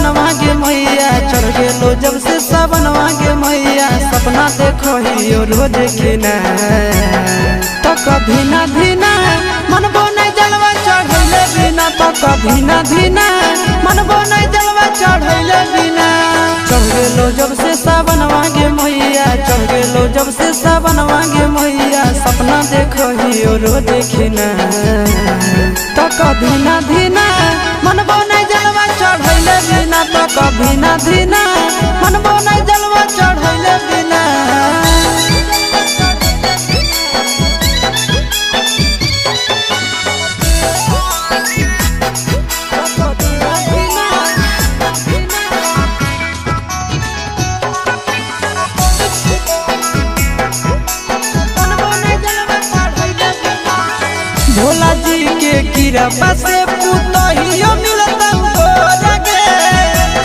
सावनवा गे मैया चढ़ गेलो जब से सावनवा गे मैया सपना देखो ही रोज खिना तो कभी ना धीना मनबो नहीं जलवा चढ़ैले बिना तो कभी ना धीना मनबो नहीं जलवा चढ़ैले बिना चढ़ गेलो जब से सावनवा गे मैया चढ़ गेलो जब से सावनवा गे मैया सपना देखो ही रोज खिना तो कभी ना धीना मनबो नहीं जलवा चढ़ैले बिना तो कभी ना धीना मनबो नहीं जलवा चढ़ैले बिना भोला जी के कृपा से पुतहियो मिलता गे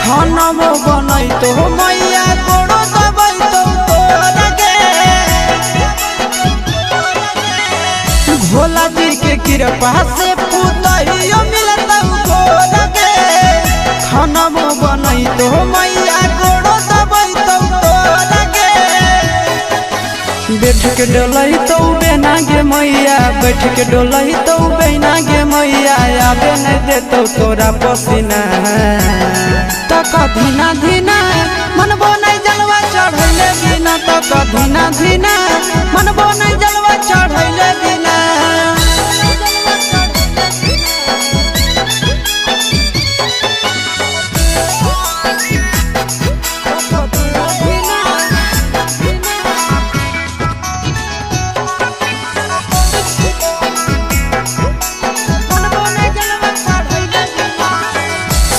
खानमो बनई तो मैया गोड़ो दबई तो गे भोला जी के कृपा से पुतहियो मिलता गे खानमो बनई तो मैया गोड़ो दबई तो गे बैठ के डोलई तो बेना गे मैया बैठ के डोलई तो बेना गे मैया आबे नहीं देतो तोरा पसीना तो कभी ना धीना मनबो नहीं जलवा चढ़ैले बिना तो कभी ना धीना मनबो नहीं जलवा चढ़ैले बिना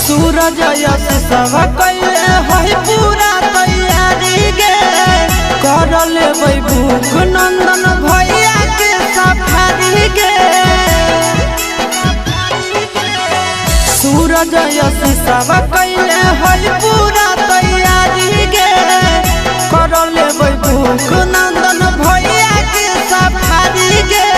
सूरज यश सब कैले है पूरा तैयारी गे कर लेबै भूख नंदन भैया के सफारी गे सूरज यश सब कैले है पूरा तैयारी गे कर लेबै भूख नंदन भैया के सफारी गे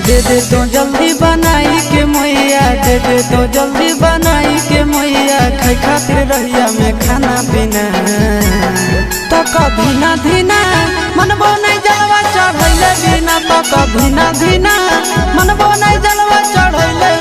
दे दे तो जल्दी बनाई के मैया दे दे तो जल्दी बनाई के मैया खाई खातिर रहिया में खाना पीना तो कभी ना धीना मनबो नहीं जलवा चढ़ैले बिना तो कभी ना धीना मनबो नहीं जलवा चढ़ैले